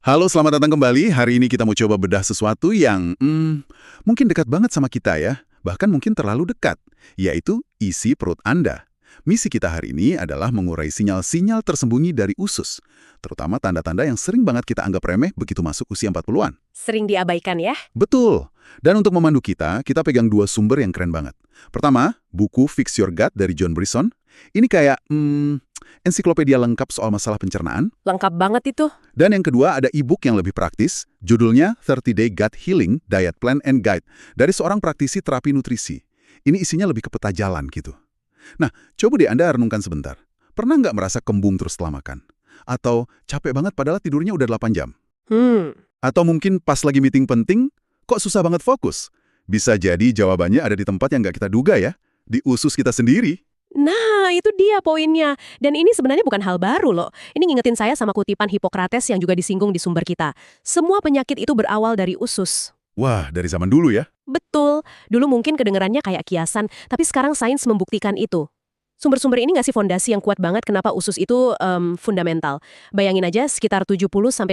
Halo, selamat datang kembali. Hari ini kita mau coba bedah sesuatu yang mungkin dekat banget sama kita ya. Bahkan mungkin terlalu dekat, yaitu isi perut Anda. Misi kita hari ini adalah mengurai sinyal-sinyal tersembunyi dari usus, terutama tanda-tanda yang sering banget kita anggap remeh begitu masuk usia 40-an. Sering diabaikan ya? Betul. Dan untuk memandu kita pegang dua sumber yang keren banget. Pertama, buku Fix Your Gut dari John Brisson. Ini kayak ensiklopedia lengkap soal masalah pencernaan. Lengkap banget itu. Dan yang kedua ada e-book yang lebih praktis, judulnya 30 Day Gut Healing, Diet Plan and Guide, dari seorang praktisi terapi nutrisi. Ini isinya lebih ke peta jalan gitu. Nah, coba deh Anda renungkan sebentar. Pernah nggak merasa kembung terus setelah makan? Atau capek banget padahal tidurnya udah 8 jam? Atau mungkin pas lagi meeting penting, kok susah banget fokus? Bisa jadi jawabannya ada di tempat yang nggak kita duga ya, di usus kita sendiri. Nah, itu dia poinnya. Dan ini sebenarnya bukan hal baru loh. Ini ngingetin saya sama kutipan Hippocrates yang juga disinggung di sumber kita. Semua penyakit itu berawal dari usus. Wah, dari zaman dulu ya? Betul. Dulu mungkin kedengarannya kayak kiasan, tapi sekarang sains membuktikan itu. Sumber-sumber ini ngasih fondasi yang kuat banget kenapa usus itu fundamental. Bayangin aja sekitar 70-80%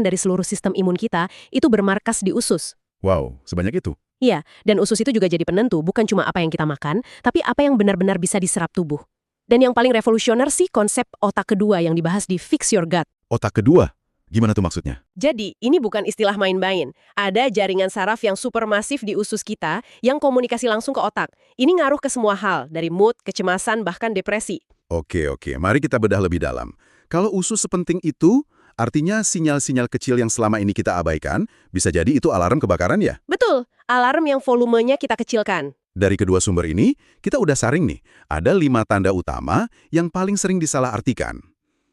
dari seluruh sistem imun kita itu bermarkas di usus. Wow, sebanyak itu? Iya, dan usus itu juga jadi penentu, bukan cuma apa yang kita makan, tapi apa yang benar-benar bisa diserap tubuh. Dan yang paling revolusioner sih konsep otak kedua yang dibahas di Fix Your Gut. Otak kedua? Gimana tuh maksudnya? Jadi, ini bukan istilah main-main. Ada jaringan saraf yang supermasif di usus kita yang komunikasi langsung ke otak. Ini ngaruh ke semua hal, dari mood, kecemasan, bahkan depresi. Oke, mari kita bedah lebih dalam. Kalau usus sepenting itu, artinya sinyal-sinyal kecil yang selama ini kita abaikan, bisa jadi itu alarm kebakaran ya? Betul, alarm yang volumenya kita kecilkan. Dari kedua sumber ini, kita udah saring nih, ada 5 tanda utama yang paling sering disalahartikan.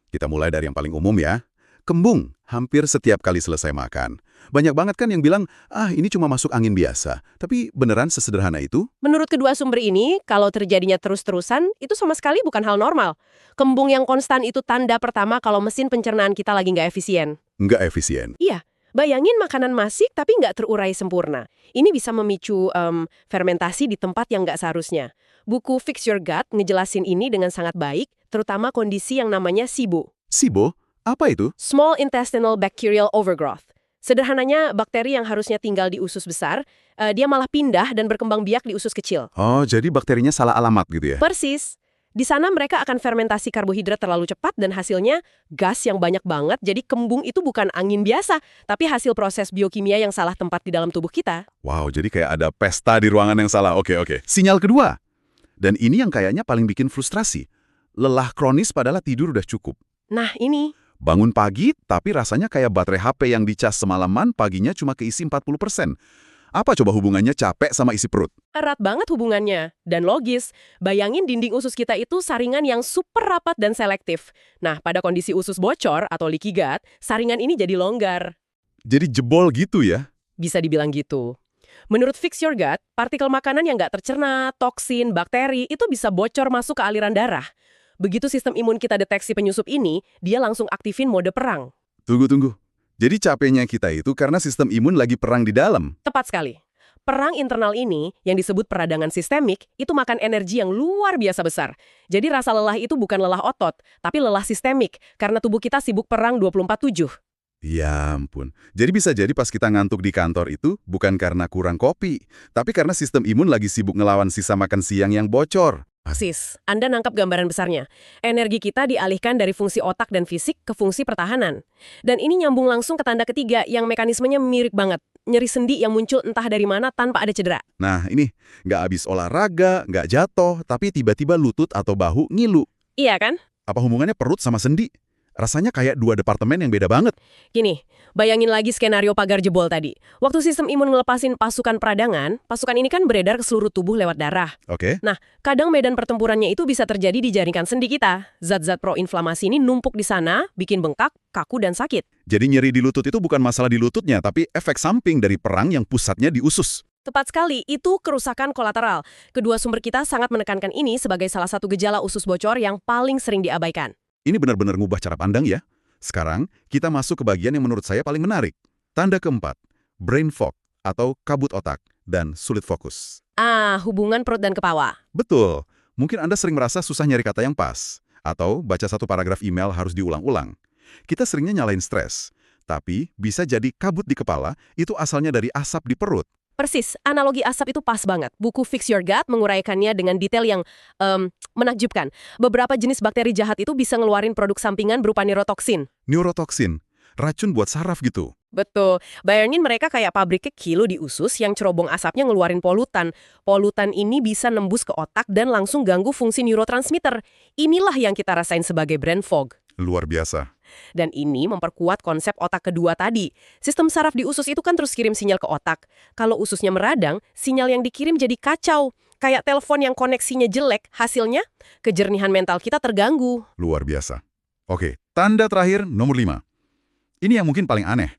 Kita mulai dari yang paling umum ya. Kembung, hampir setiap kali selesai makan. Banyak banget kan yang bilang, ini cuma masuk angin biasa. Tapi beneran sesederhana itu? Menurut kedua sumber ini, kalau terjadinya terus-terusan, itu sama sekali bukan hal normal. Kembung yang konstan itu tanda pertama kalau mesin pencernaan kita lagi nggak efisien. Nggak efisien. Iya, bayangin makanan masik tapi nggak terurai sempurna. Ini bisa memicu fermentasi di tempat yang nggak seharusnya. Buku Fix Your Gut ngejelasin ini dengan sangat baik, terutama kondisi yang namanya SIBO. SIBO? Apa itu? Small Intestinal Bacterial Overgrowth. Sederhananya, bakteri yang harusnya tinggal di usus besar, dia malah pindah dan berkembang biak di usus kecil. Oh, jadi bakterinya salah alamat gitu ya? Persis. Di sana mereka akan fermentasi karbohidrat terlalu cepat dan hasilnya gas yang banyak banget, jadi kembung itu bukan angin biasa, tapi hasil proses biokimia yang salah tempat di dalam tubuh kita. Wow, jadi kayak ada pesta di ruangan yang salah. Oke. Sinyal kedua. Dan ini yang kayaknya paling bikin frustrasi. Lelah kronis padahal tidur udah cukup. Nah, ini. Bangun pagi, tapi rasanya kayak baterai HP yang dicas semalaman, paginya cuma keisi 40%. Apa coba hubungannya capek sama isi perut? Erat banget hubungannya. Dan logis, bayangin dinding usus kita itu saringan yang super rapat dan selektif. Nah, pada kondisi usus bocor atau leaky gut, saringan ini jadi longgar. Jadi jebol gitu ya? Bisa dibilang gitu. Menurut Fix Your Gut, partikel makanan yang nggak tercerna, toksin, bakteri, itu bisa bocor masuk ke aliran darah. Begitu sistem imun kita deteksi penyusup ini, dia langsung aktifin mode perang. Tunggu. Jadi capeknya kita itu karena sistem imun lagi perang di dalam. Tepat sekali. Perang internal ini, yang disebut peradangan sistemik, itu makan energi yang luar biasa besar. Jadi rasa lelah itu bukan lelah otot, tapi lelah sistemik, karena tubuh kita sibuk perang 24/7. Ya ampun. Jadi bisa jadi pas kita ngantuk di kantor itu bukan karena kurang kopi, tapi karena sistem imun lagi sibuk ngelawan sisa makan siang yang bocor. Sis, Anda nangkap gambaran besarnya. Energi kita dialihkan dari fungsi otak dan fisik ke fungsi pertahanan. Dan ini nyambung langsung ke tanda ketiga yang mekanismenya mirip banget. Nyeri sendi yang muncul entah dari mana tanpa ada cedera. Nah ini, nggak habis olahraga, nggak jatuh, tapi tiba-tiba lutut atau bahu ngilu. Iya kan? Apa hubungannya perut sama sendi? Rasanya kayak dua departemen yang beda banget. Gini, bayangin lagi skenario pagar jebol tadi. Waktu sistem imun ngelepasin pasukan peradangan, pasukan ini kan beredar ke seluruh tubuh lewat darah. Oke. Nah, kadang medan pertempurannya itu bisa terjadi di jaringan sendi kita. Zat-zat proinflamasi ini numpuk di sana, bikin bengkak, kaku, dan sakit. Jadi nyeri di lutut itu bukan masalah di lututnya, tapi efek samping dari perang yang pusatnya di usus. Tepat sekali, itu kerusakan kolateral. Kedua sumber kita sangat menekankan ini sebagai salah satu gejala usus bocor yang paling sering diabaikan. Ini benar-benar ngubah cara pandang ya. Sekarang, kita masuk ke bagian yang menurut saya paling menarik. Tanda keempat, brain fog atau kabut otak dan sulit fokus. Hubungan perut dan kepawa. Betul. Mungkin Anda sering merasa susah nyari kata yang pas. Atau baca satu paragraf email harus diulang-ulang. Kita seringnya nyalain stres. Tapi bisa jadi kabut di kepala itu asalnya dari asap di perut. Persis, analogi asap itu pas banget. Buku Fix Your Gut menguraikannya dengan detail yang menakjubkan. Beberapa jenis bakteri jahat itu bisa ngeluarin produk sampingan berupa neurotoksin. Neurotoksin, racun buat saraf gitu. Betul. Bayangin mereka kayak pabrik kilo di usus yang cerobong asapnya ngeluarin polutan. Polutan ini bisa nembus ke otak dan langsung ganggu fungsi neurotransmitter. Inilah yang kita rasain sebagai brain fog. Luar biasa. Dan ini memperkuat konsep otak kedua tadi. Sistem saraf di usus itu kan terus kirim sinyal ke otak. Kalau ususnya meradang, sinyal yang dikirim jadi kacau. Kayak telepon yang koneksinya jelek, hasilnya kejernihan mental kita terganggu. Luar biasa. Oke, tanda terakhir nomor 5. Ini yang mungkin paling aneh.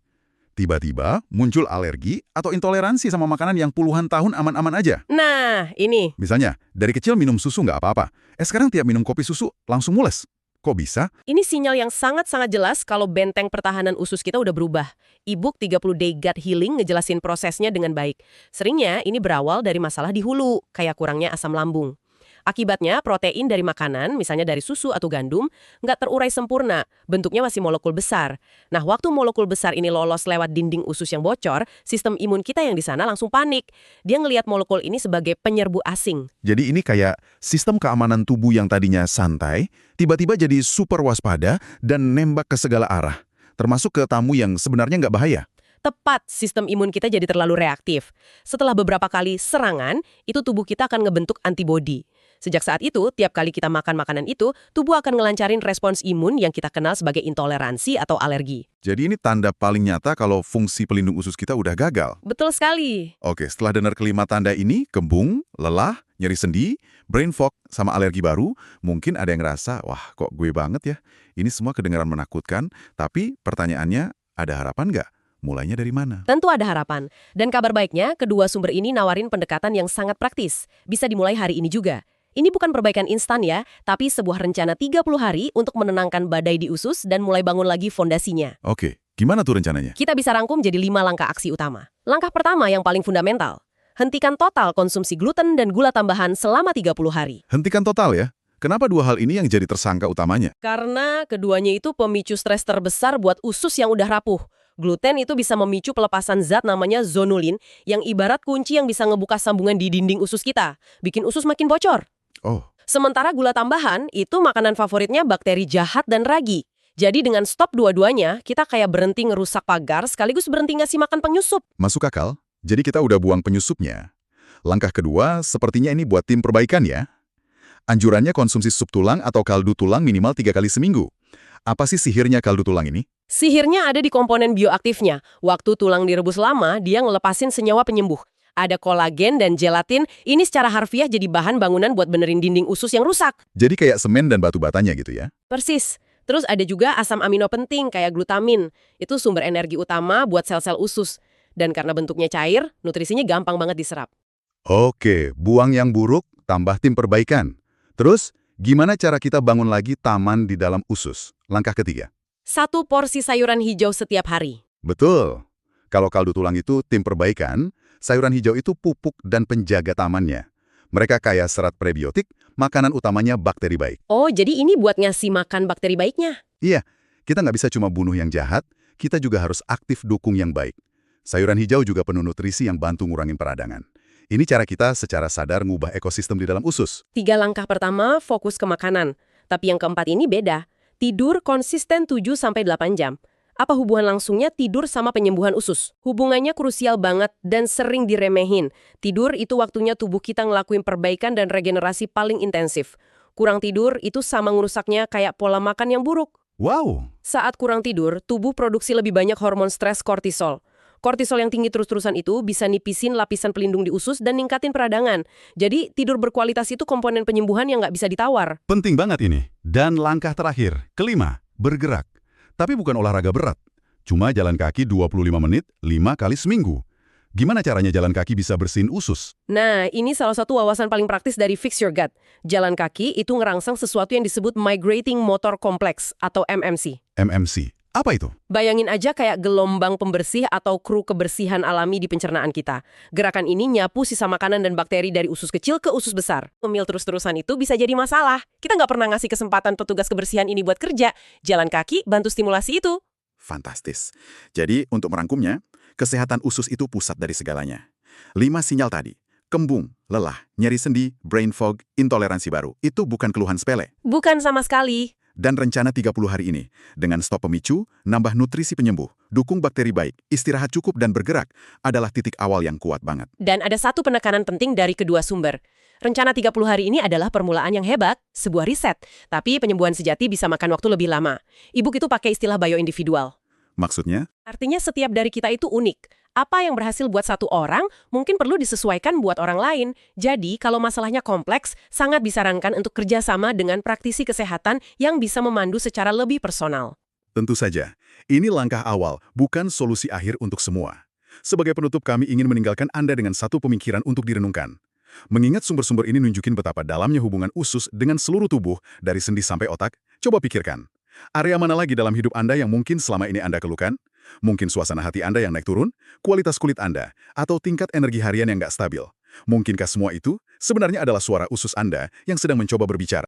Tiba-tiba muncul alergi atau intoleransi sama makanan yang puluhan tahun aman-aman aja. Nah, ini. Misalnya, dari kecil minum susu nggak apa-apa. Sekarang tiap minum kopi susu langsung mules. Kok bisa? Ini sinyal yang sangat-sangat jelas kalau benteng pertahanan usus kita udah berubah. E-book 30 Day Gut Healing ngejelasin prosesnya dengan baik. Seringnya ini berawal dari masalah di hulu, kayak kurangnya asam lambung. Akibatnya, protein dari makanan, misalnya dari susu atau gandum, nggak terurai sempurna, bentuknya masih molekul besar. Nah, waktu molekul besar ini lolos lewat dinding usus yang bocor, sistem imun kita yang di sana langsung panik. Dia ngelihat molekul ini sebagai penyerbu asing. Jadi ini kayak sistem keamanan tubuh yang tadinya santai, tiba-tiba jadi super waspada dan nembak ke segala arah. Termasuk ke tamu yang sebenarnya nggak bahaya. Tepat, sistem imun kita jadi terlalu reaktif. Setelah beberapa kali serangan, itu tubuh kita akan ngebentuk antibodi. Sejak saat itu, tiap kali kita makan makanan itu, tubuh akan ngelancarin respons imun yang kita kenal sebagai intoleransi atau alergi. Jadi ini tanda paling nyata kalau fungsi pelindung usus kita udah gagal. Betul sekali. Oke, setelah dengar kelima tanda ini, kembung, lelah, nyeri sendi, brain fog, sama alergi baru, mungkin ada yang ngerasa, wah kok gue banget ya, ini semua kedengaran menakutkan, tapi pertanyaannya, ada harapan nggak? Mulainya dari mana? Tentu ada harapan. Dan kabar baiknya, kedua sumber ini nawarin pendekatan yang sangat praktis. Bisa dimulai hari ini juga. Ini bukan perbaikan instan ya, tapi sebuah rencana 30 hari untuk menenangkan badai di usus dan mulai bangun lagi fondasinya. Oke, gimana tuh rencananya? Kita bisa rangkum jadi 5 langkah aksi utama. Langkah pertama yang paling fundamental. Hentikan total konsumsi gluten dan gula tambahan selama 30 hari. Hentikan total ya? Kenapa dua hal ini yang jadi tersangka utamanya? Karena keduanya itu pemicu stres terbesar buat usus yang udah rapuh. Gluten itu bisa memicu pelepasan zat namanya zonulin yang ibarat kunci yang bisa ngebuka sambungan di dinding usus kita, bikin usus makin bocor. Oh, Sementara gula tambahan itu makanan favoritnya bakteri jahat dan ragi. Jadi dengan stop dua-duanya, kita kayak berhenti ngerusak pagar sekaligus berhenti ngasih makan penyusup. masuk akal. Jadi kita udah buang penyusupnya. Langkah kedua, sepertinya ini buat tim perbaikan ya. Anjurannya konsumsi sup tulang atau kaldu tulang minimal 3 kali seminggu. Apa sih sihirnya kaldu tulang ini? Sihirnya ada di komponen bioaktifnya. Waktu tulang direbus lama, dia ngelepasin senyawa penyembuh. Ada kolagen dan gelatin, ini secara harfiah jadi bahan bangunan buat benerin dinding usus yang rusak. Jadi kayak semen dan batu batanya gitu ya? Persis. Terus ada juga asam amino penting kayak glutamin. Itu sumber energi utama buat sel-sel usus. Dan karena bentuknya cair, nutrisinya gampang banget diserap. Oke, buang yang buruk, tambah tim perbaikan. Terus, gimana cara kita bangun lagi taman di dalam usus? Langkah ketiga. 1 porsi sayuran hijau setiap hari. Betul. Kalau kaldu tulang itu tim perbaikan, sayuran hijau itu pupuk dan penjaga tamannya. Mereka kaya serat prebiotik, makanan utamanya bakteri baik. Oh, jadi ini buat ngasih makan bakteri baiknya? Iya, kita nggak bisa cuma bunuh yang jahat, kita juga harus aktif dukung yang baik. Sayuran hijau juga penuh nutrisi yang bantu ngurangin peradangan. Ini cara kita secara sadar ngubah ekosistem di dalam usus. 3 langkah pertama fokus ke makanan. Tapi yang keempat ini beda. Tidur konsisten 7-8 jam. Apa hubungan langsungnya tidur sama penyembuhan usus? Hubungannya krusial banget dan sering diremehin. Tidur itu waktunya tubuh kita ngelakuin perbaikan dan regenerasi paling intensif. Kurang tidur itu sama ngerusaknya kayak pola makan yang buruk. Wow! Saat kurang tidur, tubuh produksi lebih banyak hormon stres kortisol. Kortisol yang tinggi terus-terusan itu bisa nipisin lapisan pelindung di usus dan ningkatin peradangan. Jadi, tidur berkualitas itu komponen penyembuhan yang nggak bisa ditawar. Penting banget ini. Dan langkah terakhir, kelima, bergerak. Tapi bukan olahraga berat. Cuma jalan kaki 25 menit, 5 kali seminggu. Gimana caranya jalan kaki bisa bersihin usus? Nah, ini salah satu wawasan paling praktis dari Fix Your Gut. Jalan kaki itu ngerangsang sesuatu yang disebut Migrating Motor Complex atau MMC. MMC. Apa itu? Bayangin aja kayak gelombang pembersih atau kru kebersihan alami di pencernaan kita. Gerakan ini nyapu sisa makanan dan bakteri dari usus kecil ke usus besar. Ngemil terus-terusan itu bisa jadi masalah. Kita nggak pernah ngasih kesempatan petugas kebersihan ini buat kerja. Jalan kaki bantu stimulasi itu. Fantastis. Jadi, untuk merangkumnya, kesehatan usus itu pusat dari segalanya. 5 sinyal tadi, kembung, lelah, nyeri sendi, brain fog, intoleransi baru, itu bukan keluhan sepele. Bukan sama sekali. Dan rencana 30 hari ini, dengan stop pemicu, nambah nutrisi penyembuh, dukung bakteri baik, istirahat cukup dan bergerak, adalah titik awal yang kuat banget. Dan ada satu penekanan penting dari kedua sumber. Rencana 30 hari ini adalah permulaan yang hebat, sebuah riset. Tapi penyembuhan sejati bisa makan waktu lebih lama. Ibu itu pakai istilah bioindividual. Maksudnya? Artinya setiap dari kita itu unik. Apa yang berhasil buat satu orang, mungkin perlu disesuaikan buat orang lain. Jadi, kalau masalahnya kompleks, sangat disarankan untuk kerjasama dengan praktisi kesehatan yang bisa memandu secara lebih personal. Tentu saja, ini langkah awal, bukan solusi akhir untuk semua. Sebagai penutup, kami ingin meninggalkan Anda dengan satu pemikiran untuk direnungkan. Mengingat sumber-sumber ini nunjukin betapa dalamnya hubungan usus dengan seluruh tubuh, dari sendi sampai otak, coba pikirkan. Area mana lagi dalam hidup Anda yang mungkin selama ini Anda keluhkan? Mungkin suasana hati Anda yang naik turun, kualitas kulit Anda, atau tingkat energi harian yang nggak stabil. Mungkinkah semua itu sebenarnya adalah suara usus Anda yang sedang mencoba berbicara?